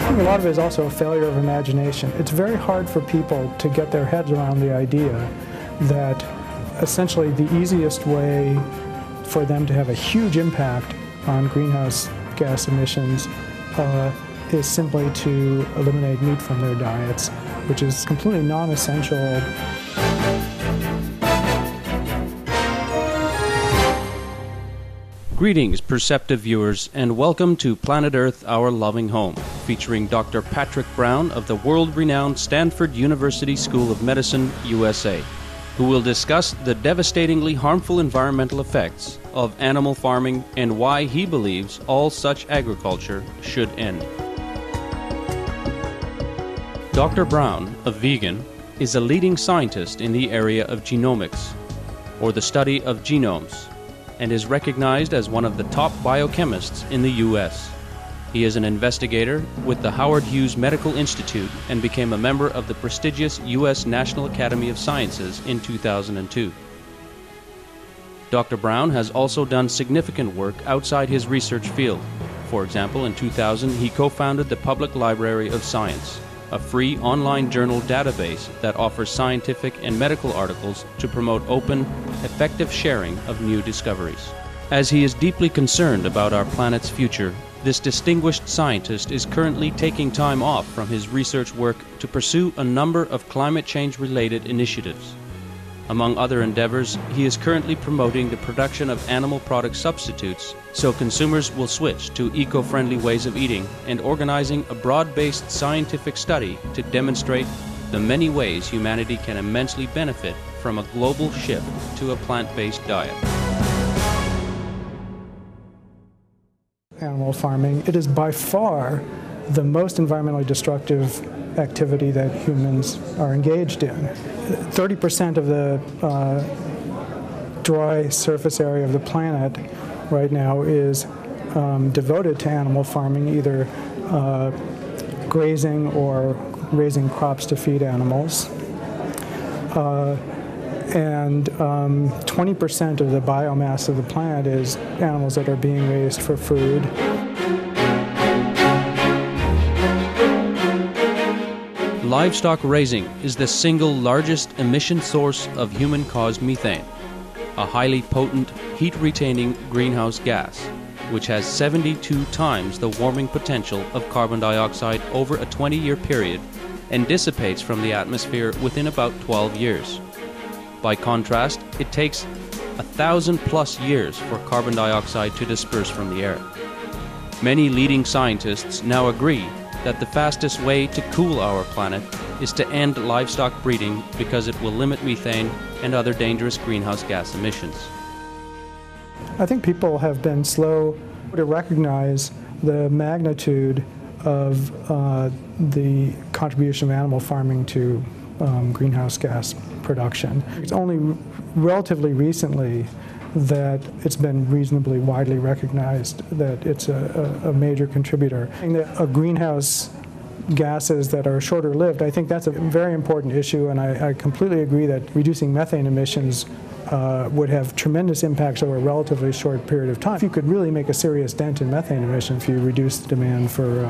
A lot of it is also a failure of imagination. It's very hard for people to get their heads around the idea that essentially the easiest way for them to have a huge impact on greenhouse gas emissions is simply to eliminate meat from their diets, which is completely non-essential. Greetings, perceptive viewers, and welcome to Planet Earth, Our Loving Home, featuring Dr. Patrick Brown of the world-renowned Stanford University School of Medicine, USA, who will discuss the devastatingly harmful environmental effects of animal farming and why he believes all such agriculture should end. Dr. Brown, a vegan, is a leading scientist in the area of genomics, or the study of genomes, and is recognized as one of the top biochemists in the U.S. He is an investigator with the Howard Hughes Medical Institute and became a member of the prestigious U.S. National Academy of Sciences in 2002. Dr. Brown has also done significant work outside his research field. For example, in 2000, he co-founded the Public Library of Science, a free online journal database that offers scientific and medical articles to promote open, effective sharing of new discoveries. As he is deeply concerned about our planet's future, this distinguished scientist is currently taking time off from his research work to pursue a number of climate change-related initiatives. Among other endeavors, he is currently promoting the production of animal product substitutes so consumers will switch to eco-friendly ways of eating and organizing a broad-based scientific study to demonstrate the many ways humanity can immensely benefit from a global shift to a plant-based diet. Animal farming, it is by far the most environmentally destructive activity that humans are engaged in. 30% of the dry surface area of the planet right now is devoted to animal farming, either grazing or raising crops to feed animals. And 20% of the biomass of the planet is animals that are being raised for food. Livestock raising is the single largest emission source of human-caused methane, a highly potent heat-retaining greenhouse gas, which has 72 times the warming potential of carbon dioxide over a 20-year period and dissipates from the atmosphere within about 12 years. By contrast, it takes 1,000+ years for carbon dioxide to disperse from the air. Many leading scientists now agree that the fastest way to cool our planet is to end livestock breeding because it will limit methane and other dangerous greenhouse gas emissions. I think people have been slow to recognize the magnitude of the contribution of animal farming to greenhouse gas production. It's only relatively recently that it's been reasonably widely recognized that it's a major contributor. Greenhouse gases that are shorter lived, I think that's a very important issue, and I completely agree that reducing methane emissions would have tremendous impacts over a relatively short period of time. If you could really make a serious dent in methane emissions if you reduce the demand for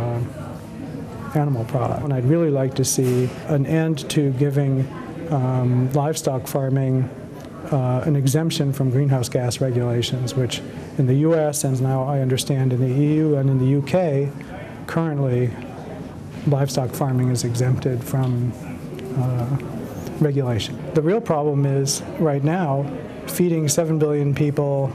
animal product. And I'd really like to see an end to giving livestock farming an exemption from greenhouse gas regulations, which in the U.S. and now I understand in the EU and in the UK, currently livestock farming is exempted from regulation. The real problem is right now feeding 7 billion people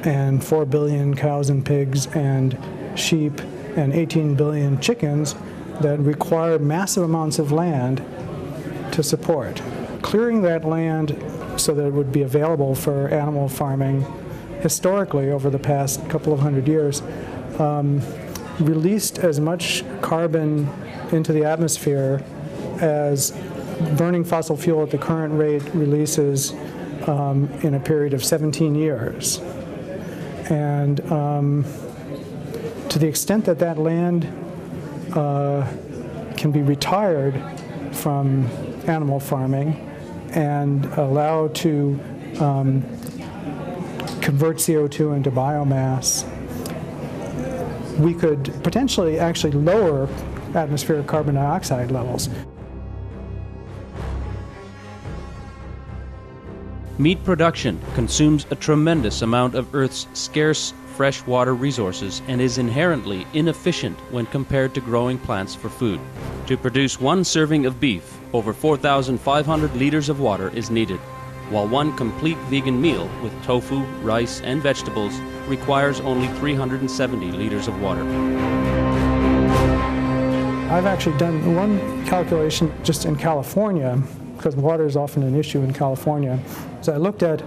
and 4 billion cows and pigs and sheep and 18 billion chickens that require massive amounts of land to support. Clearing that land so that it would be available for animal farming historically over the past couple of hundred years released as much carbon into the atmosphere as burning fossil fuel at the current rate releases in a period of 17 years. And to the extent that that land can be retired from animal farming and allow to convert CO2 into biomass, we could potentially actually lower atmospheric carbon dioxide levels. Meat production consumes a tremendous amount of Earth's scarce freshwater resources and is inherently inefficient when compared to growing plants for food. To produce one serving of beef, over 4,500 liters of water is needed, while one complete vegan meal with tofu, rice, and vegetables requires only 370 liters of water. I've actually done one calculation just in California, because water is often an issue in California. So I looked at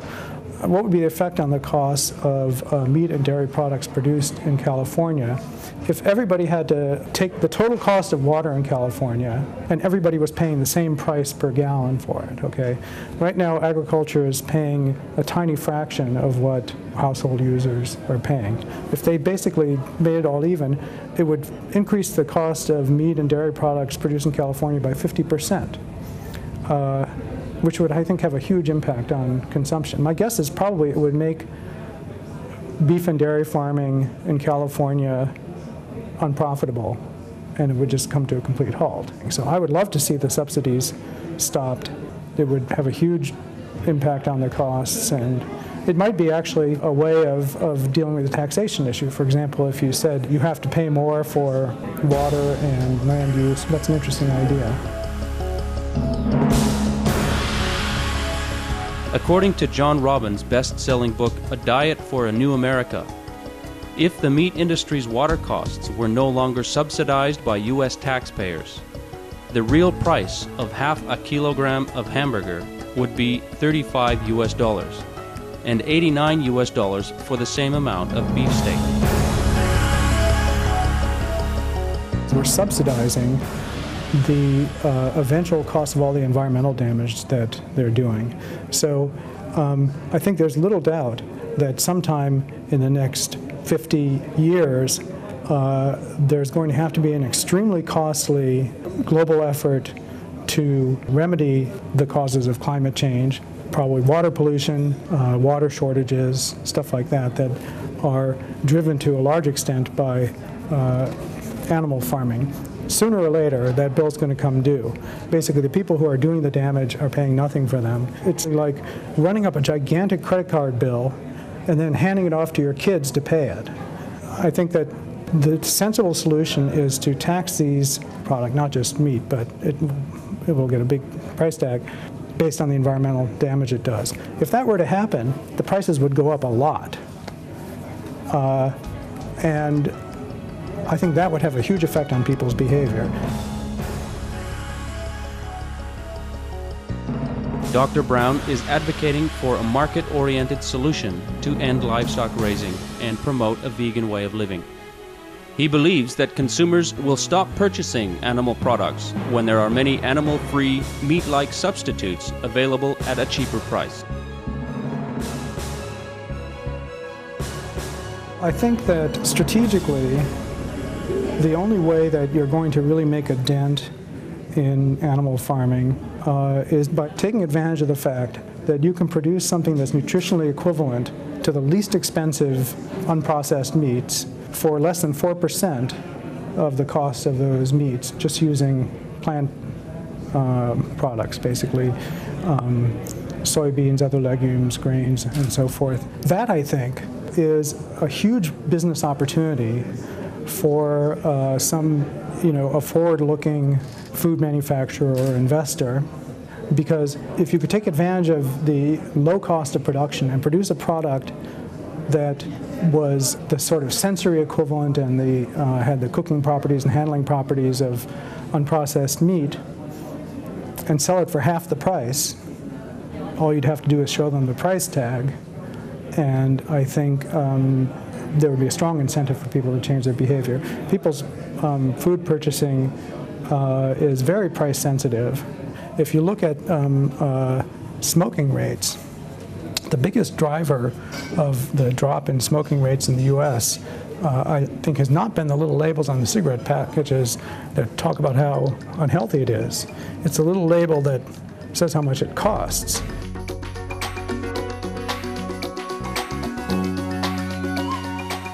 what would be the effect on the cost of meat and dairy products produced in California if everybody had to take the total cost of water in California and everybody was paying the same price per gallon for it, okay? Right now, agriculture is paying a tiny fraction of what household users are paying. If they basically made it all even, it would increase the cost of meat and dairy products produced in California by 50%. Which would, I think, have a huge impact on consumption. My guess is probably it would make beef and dairy farming in California unprofitable, and it would just come to a complete halt. So I would love to see the subsidies stopped. It would have a huge impact on the costs, and it might be actually a way of dealing with the taxation issue. For example, if you said you have to pay more for water and land use, that's an interesting idea. According to John Robbins' best-selling book, A Diet for a New America, if the meat industry's water costs were no longer subsidized by U.S. taxpayers, the real price of half a kilogram of hamburger would be $35 US and $89 US for the same amount of beef steak. We're subsidizing the eventual cost of all the environmental damage that they're doing. So I think there's little doubt that sometime in the next 50 years, there's going to have to be an extremely costly global effort to remedy the causes of climate change, probably water pollution, water shortages, stuff like that, that are driven to a large extent by animal farming. Sooner or later, that bill's going to come due. Basically, the people who are doing the damage are paying nothing for them. It's like running up a gigantic credit card bill and then handing it off to your kids to pay it. I think that the sensible solution is to tax these products, not just meat, but it will get a big price tag based on the environmental damage it does. If that were to happen, the prices would go up a lot. And I think that would have a huge effect on people's behavior. Dr. Brown is advocating for a market-oriented solution to end livestock raising and promote a vegan way of living. He believes that consumers will stop purchasing animal products when there are many animal-free, meat-like substitutes available at a cheaper price. I think that strategically, the only way that you're going to really make a dent in animal farming is by taking advantage of the fact that you can produce something that's nutritionally equivalent to the least expensive unprocessed meats for less than 4% of the cost of those meats, just using plant products, basically soybeans, other legumes, grains, and so forth. That, I think, is a huge business opportunity for a forward-looking food manufacturer or investor, because if you could take advantage of the low cost of production and produce a product that was the sort of sensory equivalent and had the cooking properties and handling properties of unprocessed meat, and sell it for half the price, all you'd have to do is show them the price tag, and I think there would be a strong incentive for people to change their behavior. People's food purchasing is very price sensitive. If you look at smoking rates, the biggest driver of the drop in smoking rates in the U.S., I think, has not been the little labels on the cigarette packages that talk about how unhealthy it is. It's a little label that says how much it costs.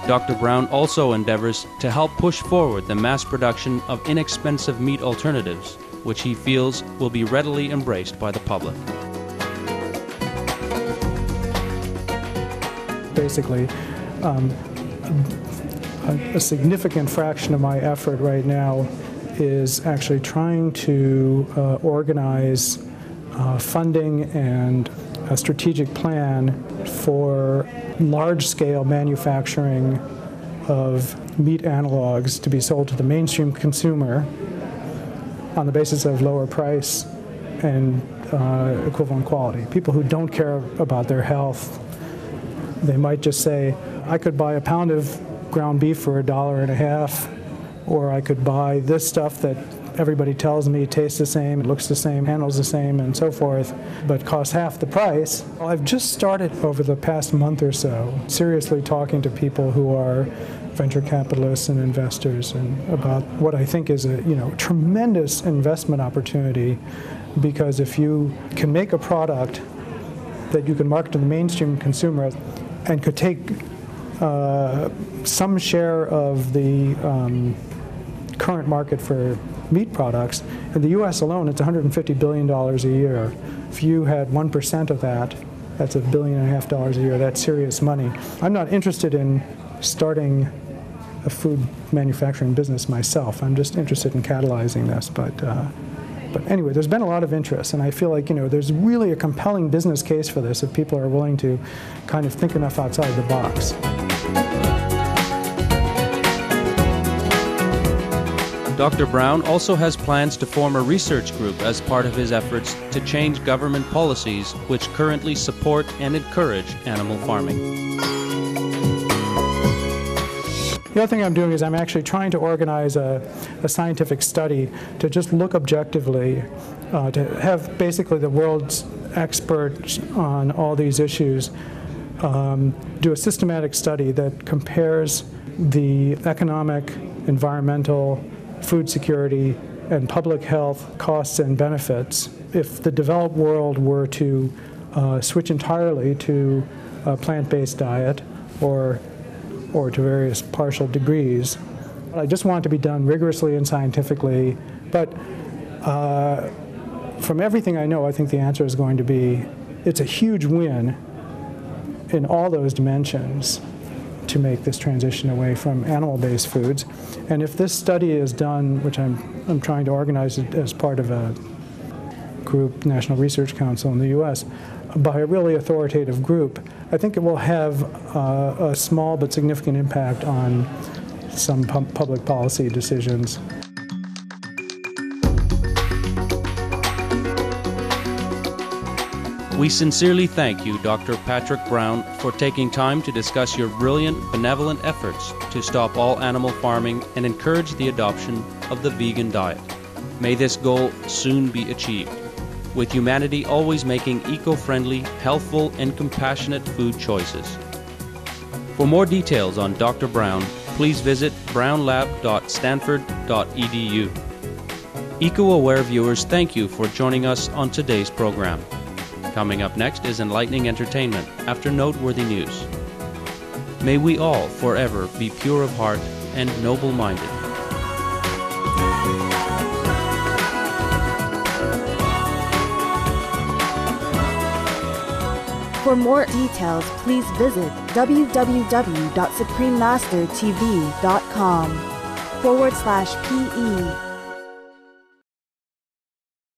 Dr. Brown also endeavors to help push forward the mass production of inexpensive meat alternatives, which he feels will be readily embraced by the public. Basically, a significant fraction of my effort right now is actually trying to organize funding and a strategic plan for large-scale manufacturing of meat analogs to be sold to the mainstream consumer on the basis of lower price and equivalent quality. People who don't care about their health, they might just say, I could buy a pound of ground beef for $1.50, or I could buy this stuff that everybody tells me tastes the same, it looks the same, handles the same, and so forth, but costs half the price. Well, I've just started over the past month or so seriously talking to people who are venture capitalists and investors and about what I think is a tremendous investment opportunity, because if you can make a product that you can market to the mainstream consumer and could take some share of the current market for meat products. In the U.S. alone, it's $150 billion a year. If you had 1% of that, that's $1.5 billion a year. That's serious money. I'm not interested in starting a food manufacturing business myself. I'm just interested in catalyzing this. But anyway, there's been a lot of interest, and I feel like there's really a compelling business case for this if people are willing to kind of think enough outside the box. Dr. Brown also has plans to form a research group as part of his efforts to change government policies which currently support and encourage animal farming. The other thing I'm doing is I'm actually trying to organize a scientific study to just look objectively, to have basically the world's experts on all these issues do a systematic study that compares the economic, environmental, food security, and public health costs and benefits if the developed world were to switch entirely to a plant-based diet or to various partial degrees. I just want it to be done rigorously and scientifically, but from everything I know, I think the answer is going to be it's a huge win in all those dimensions to make this transition away from animal-based foods. And if this study is done, which I'm trying to organize it as part of a group, National Research Council in the U.S., by a really authoritative group, I think it will have a small but significant impact on some public policy decisions. We sincerely thank you, Dr. Patrick Brown, for taking time to discuss your brilliant, benevolent efforts to stop all animal farming and encourage the adoption of the vegan diet. May this goal soon be achieved, with humanity always making eco-friendly, healthful, and compassionate food choices. For more details on Dr. Brown, please visit brownlab.stanford.edu. Eco-aware viewers, thank you for joining us on today's program. Coming up next is enlightening entertainment after noteworthy news. May we all forever be pure of heart and noble-minded. For more details, please visit www.suprememastertv.com/PE